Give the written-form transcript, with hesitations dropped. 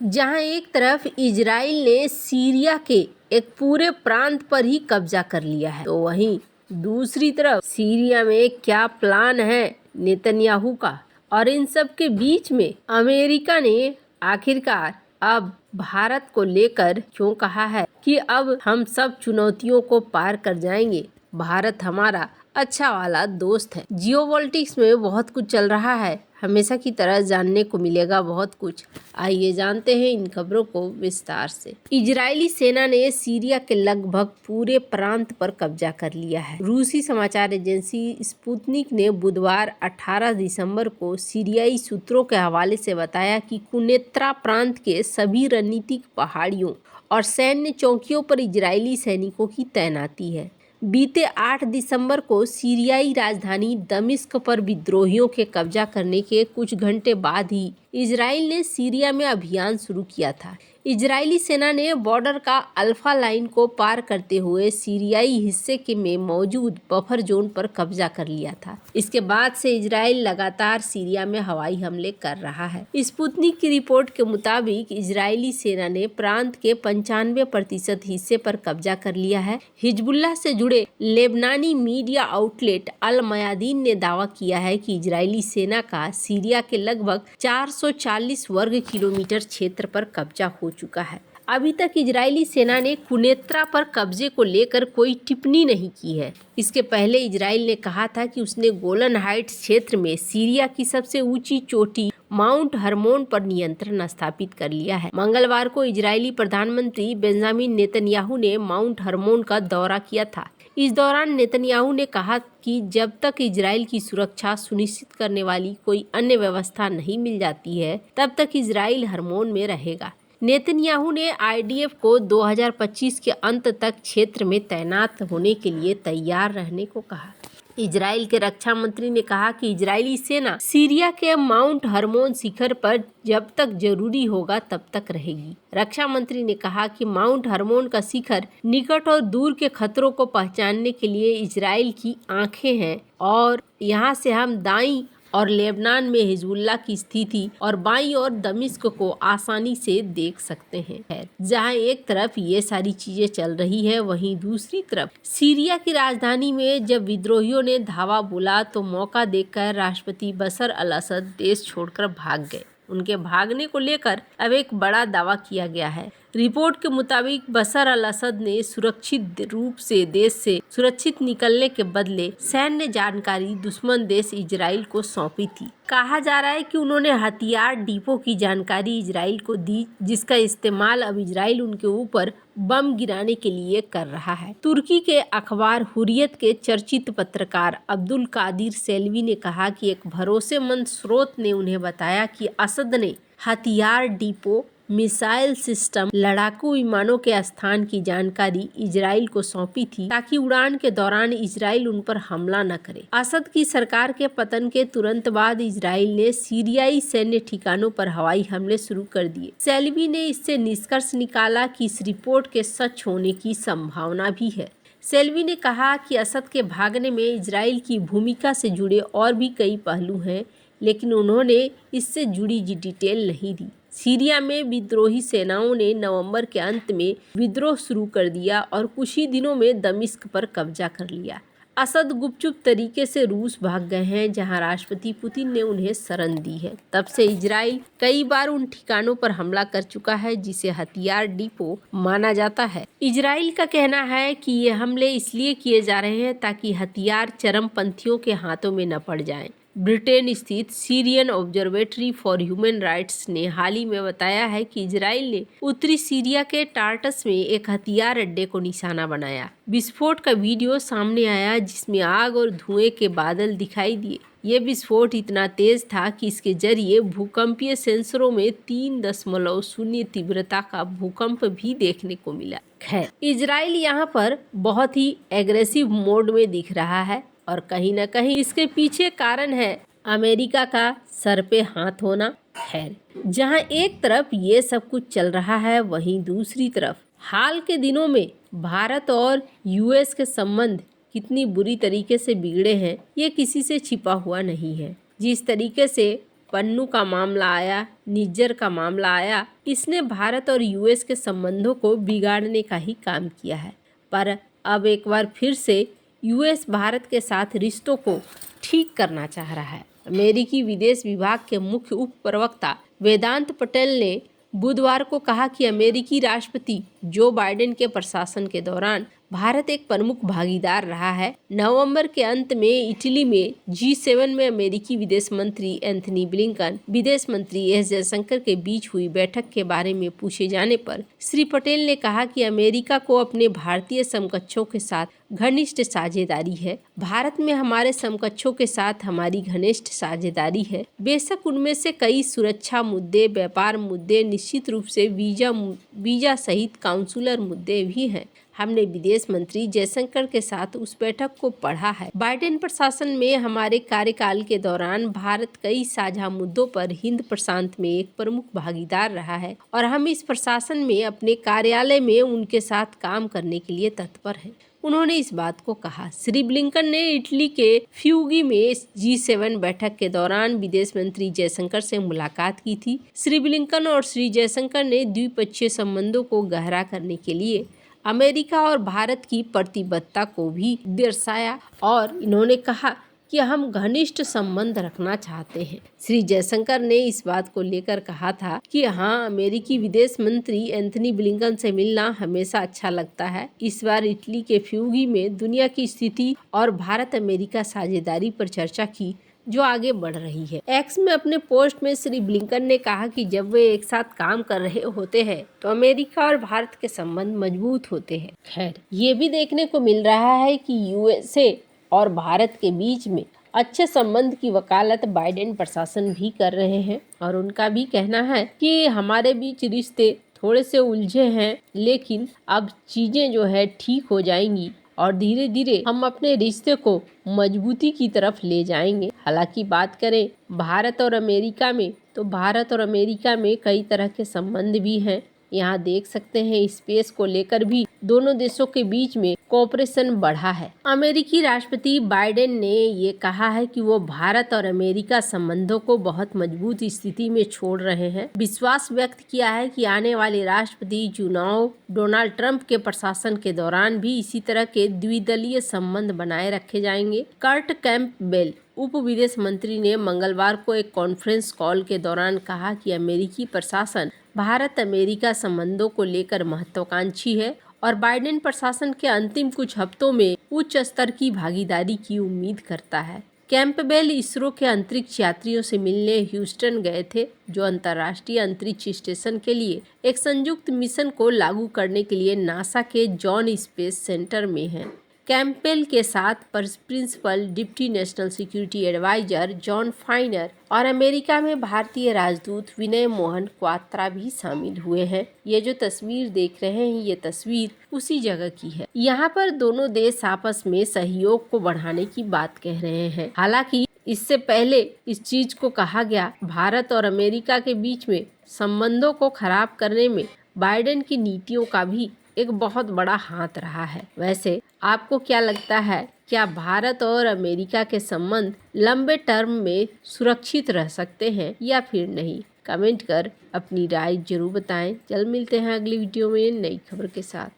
जहां एक तरफ इजराइल ने सीरिया के एक पूरे प्रांत पर ही कब्जा कर लिया है, तो वहीं दूसरी तरफ सीरिया में क्या प्लान है नेतन्याहू का। और इन सब के बीच में अमेरिका ने आखिरकार अब भारत को लेकर क्यों कहा है कि अब हम सब चुनौतियों को पार कर जाएंगे, भारत हमारा अच्छा वाला दोस्त है। जियोपॉलिटिक्स में बहुत कुछ चल रहा है, हमेशा की तरह जानने को मिलेगा बहुत कुछ। आइए जानते हैं इन खबरों को विस्तार से। इजरायली सेना ने सीरिया के लगभग पूरे प्रांत पर कब्जा कर लिया है। रूसी समाचार एजेंसी स्पुतनिक ने बुधवार 18 दिसंबर को सीरियाई सूत्रों के हवाले से बताया कि कुनेत्रा प्रांत के सभी रणनीतिक पहाड़ियों और सैन्य चौकियों पर इजरायली सैनिकों की तैनाती है। बीते 8 दिसंबर को सीरियाई राजधानी दमिश्क पर विद्रोहियों के कब्जा करने के कुछ घंटे बाद ही इजराइल ने सीरिया में अभियान शुरू किया था। इजरायली सेना ने बॉर्डर का अल्फा लाइन को पार करते हुए सीरियाई हिस्से के में मौजूद बफर जोन पर कब्जा कर लिया था। इसके बाद से इजराइल लगातार सीरिया में हवाई हमले कर रहा है। स्पुतनिक की रिपोर्ट के मुताबिक इजरायली सेना ने प्रांत के 95% हिस्से पर कब्जा कर लिया है। हिजबुल्लाह से जुड़े लेबनानी मीडिया आउटलेट अल मयादीन ने दावा किया है कि इजरायली सेना का सीरिया के लगभग 440 वर्ग किलोमीटर क्षेत्र पर कब्जा हो चुका है। अभी तक इजरायली सेना ने कुनेत्रा पर कब्जे को लेकर कोई टिप्पणी नहीं की है। इसके पहले इजराइल ने कहा था कि उसने गोलन हाइट्स क्षेत्र में सीरिया की सबसे ऊंची चोटी माउंट हरमोन पर नियंत्रण स्थापित कर लिया है। मंगलवार को इजरायली प्रधानमंत्री बेंजामिन नेतन्याहू ने माउंट हरमोन का दौरा किया था। इस दौरान नेतन्याहू ने कहा कि जब तक इजराइल की सुरक्षा सुनिश्चित करने वाली कोई अन्य व्यवस्था नहीं मिल जाती है, तब तक इजराइल हरमोन में रहेगा। नेतन्याहू ने आईडीएफ को 2025 के अंत तक क्षेत्र में तैनात होने के लिए तैयार रहने को कहा। इजराइल के रक्षा मंत्री ने कहा कि इजरायली सेना सीरिया के माउंट हरमोन शिखर पर जब तक जरूरी होगा तब तक रहेगी। रक्षा मंत्री ने कहा कि माउंट हरमोन का शिखर निकट और दूर के खतरों को पहचानने के लिए इजराइल की आंखें हैं और यहाँ से हम दाईं और लेबनान में हिजबुल्लाह की स्थिति और बाईं ओर दमिश्क को आसानी से देख सकते हैं। जहां एक तरफ ये सारी चीजें चल रही है, वहीं दूसरी तरफ सीरिया की राजधानी में जब विद्रोहियों ने धावा बोला तो मौका देखकर राष्ट्रपति बशर अल असद देश छोड़कर भाग गए। उनके भागने को लेकर अब एक बड़ा दावा किया गया है। रिपोर्ट के मुताबिक बशर अल असद ने सुरक्षित रूप से देश से सुरक्षित निकलने के बदले सैन्य जानकारी दुश्मन देश इजराइल को सौंपी थी। कहा जा रहा है कि उन्होंने हथियार डिपो की जानकारी इजराइल को दी, जिसका इस्तेमाल अब इजराइल उनके ऊपर बम गिराने के लिए कर रहा है। तुर्की के अखबार हुरियत के चर्चित पत्रकार अब्दुल कादिर सेल्वी ने कहा कि एक भरोसेमंद स्रोत ने उन्हें बताया कि असद ने हथियार डिपो, मिसाइल सिस्टम, लड़ाकू विमानों के स्थान की जानकारी इजराइल को सौंपी थी ताकि उड़ान के दौरान इजराइल उन पर हमला न करे। असद की सरकार के पतन के तुरंत बाद इजराइल ने सीरियाई सैन्य ठिकानों पर हवाई हमले शुरू कर दिए। सेल्वी ने इससे निष्कर्ष निकाला कि इस रिपोर्ट के सच होने की संभावना भी है। सेल्वी ने कहा कि असद के भागने में इजराइल की भूमिका से जुड़े और भी कई पहलू हैं, लेकिन उन्होंने इससे जुड़ी डिटेल नहीं दी। सीरिया में विद्रोही सेनाओं ने नवंबर के अंत में विद्रोह शुरू कर दिया और कुछ ही दिनों में दमिश्क पर कब्जा कर लिया। असद गुपचुप तरीके से रूस भाग गए हैं, जहां राष्ट्रपति पुतिन ने उन्हें शरण दी है। तब से इजराइल कई बार उन ठिकानों पर हमला कर चुका है जिसे हथियार डिपो माना जाता है। इजराइल का कहना है कि ये हमले इसलिए किए जा रहे हैं ताकि हथियार चरमपंथियों के हाथों में न पड़ जाएं। ब्रिटेन स्थित Syrian observatory for human rights ने हाल ही में बताया है कि इजराइल ने उत्तरी सीरिया के टार्टस में एक हथियार अड्डे को निशाना बनाया। विस्फोट का वीडियो सामने आया जिसमें आग और धुएं के बादल दिखाई दिए। ये विस्फोट इतना तेज था कि इसके जरिए भूकंपीय सेंसरों में 3.0 तीव्रता का भूकंप भी देखने को मिला है। इजराइल यहाँ पर बहुत ही एग्रेसिव मोड में दिख रहा है और कहीं न कहीं इसके पीछे कारण है अमेरिका का सर पे हाथ होना। खैर, जहां एक तरफ ये सब कुछ चल रहा है, वहीं दूसरी तरफ हाल के दिनों में भारत और यूएस के संबंध कितनी बुरी तरीके से बिगड़े हैं, ये किसी से छिपा हुआ नहीं है। जिस तरीके से पन्नू का मामला आया, निज्जर का मामला आया, इसने भारत और यूएस के संबंधों को बिगाड़ने का ही काम किया है। पर अब एक बार फिर से यूएस भारत के साथ रिश्तों को ठीक करना चाह रहा है। अमेरिकी विदेश विभाग के मुख्य उप प्रवक्ता वेदांत पटेल ने बुधवार को कहा कि अमेरिकी राष्ट्रपति जो बाइडेन के प्रशासन के दौरान भारत एक प्रमुख भागीदार रहा है। नवंबर के अंत में इटली में G7 में अमेरिकी विदेश मंत्री एंथनी ब्लिंकन, विदेश मंत्री एस जयशंकर के बीच हुई बैठक के बारे में पूछे जाने पर श्री पटेल ने कहा कि अमेरिका को अपने भारतीय समकक्षों के साथ घनिष्ठ साझेदारी है। भारत में हमारे समकक्षों के साथ हमारी घनिष्ठ साझेदारी है। बेशक उनमें से कई सुरक्षा मुद्दे, व्यापार मुद्दे, निश्चित रूप से वीजा सहित काउंसुलर मुद्दे भी हैं। हमने विदेश मंत्री जयशंकर के साथ उस बैठक को पढ़ा है। बाइडेन प्रशासन में हमारे कार्यकाल के दौरान भारत कई साझा मुद्दों पर हिंद प्रशांत में एक प्रमुख भागीदार रहा है और हम इस प्रशासन में अपने कार्यालय में उनके साथ काम करने के लिए तत्पर हैं। उन्होंने इस बात को कहा। श्री ब्लिंकन ने इटली के फ्यूगी में G7 बैठक के दौरान विदेश मंत्री जयशंकर से मुलाकात की थी। श्री ब्लिंकन और श्री जयशंकर ने द्विपक्षीय संबंधों को गहरा करने के लिए अमेरिका और भारत की प्रतिबद्धता को भी दर्शाया और इन्होंने कहा कि हम घनिष्ठ संबंध रखना चाहते हैं। श्री जयशंकर ने इस बात को लेकर कहा था कि हाँ, अमेरिकी विदेश मंत्री एंथनी ब्लिंकन से मिलना हमेशा अच्छा लगता है। इस बार इटली के फ्यूगी में दुनिया की स्थिति और भारत अमेरिका साझेदारी पर चर्चा की जो आगे बढ़ रही है। एक्स में अपने पोस्ट में श्री ब्लिंकन ने कहा कि जब वे एक साथ काम कर रहे होते हैं तो अमेरिका और भारत के संबंध मजबूत होते हैं। खैर, ये भी देखने को मिल रहा है कि यूएसए और भारत के बीच में अच्छे संबंध की वकालत बाइडेन प्रशासन भी कर रहे हैं और उनका भी कहना है कि हमारे बीच रिश्ते थोड़े से उलझे हैं, लेकिन अब चीजें जो है ठीक हो जाएंगी और धीरे धीरे हम अपने रिश्ते को मजबूती की तरफ ले जाएंगे। हालांकि बात करें भारत और अमेरिका में, तो भारत और अमेरिका में कई तरह के संबंध भी हैं। यहाँ देख सकते हैं स्पेस को लेकर भी दोनों देशों के बीच में कोऑपरेशन बढ़ा है। अमेरिकी राष्ट्रपति बाइडेन ने ये कहा है कि वो भारत और अमेरिका संबंधों को बहुत मजबूत स्थिति में छोड़ रहे हैं। विश्वास व्यक्त किया है कि आने वाले राष्ट्रपति चुनाव डोनाल्ड ट्रंप के प्रशासन के दौरान भी इसी तरह के द्विदलीय संबंध बनाए रखे जाएंगे। कर्ट कैंपबेल उप विदेश मंत्री ने मंगलवार को एक कॉन्फ्रेंस कॉल के दौरान कहा कि अमेरिकी प्रशासन भारत अमेरिका संबंधों को लेकर महत्वाकांक्षी है और बाइडेन प्रशासन के अंतिम कुछ हफ्तों में उच्च स्तर की भागीदारी की उम्मीद करता है। कैंपबेल इसरो के अंतरिक्ष यात्रियों से मिलने ह्यूस्टन गए थे, जो अंतर्राष्ट्रीय अंतरिक्ष स्टेशन के लिए एक संयुक्त मिशन को लागू करने के लिए नासा के जॉन स्पेस सेंटर में हैं। कैंपबेल के साथ principal deputy national security advisor John Finer और अमेरिका में भारतीय राजदूत विनय मोहन क्वात्रा भी शामिल हुए हैं। ये जो तस्वीर देख रहे हैं, ये तस्वीर उसी जगह की है। यहाँ पर दोनों देश आपस में सहयोग को बढ़ाने की बात कह रहे हैं। हालांकि इससे पहले इस चीज को कहा गया, भारत और अमेरिका के बीच में संबंधों को खराब करने में बाइडेन की नीतियों का भी एक बहुत बड़ा हाथ रहा है। वैसे आपको क्या लगता है, क्या भारत और अमेरिका के संबंध लंबे टर्म में सुरक्षित रह सकते हैं या फिर नहीं? कमेंट कर अपनी राय जरूर बताएं। जल्द मिलते हैं अगली वीडियो में नई खबर के साथ।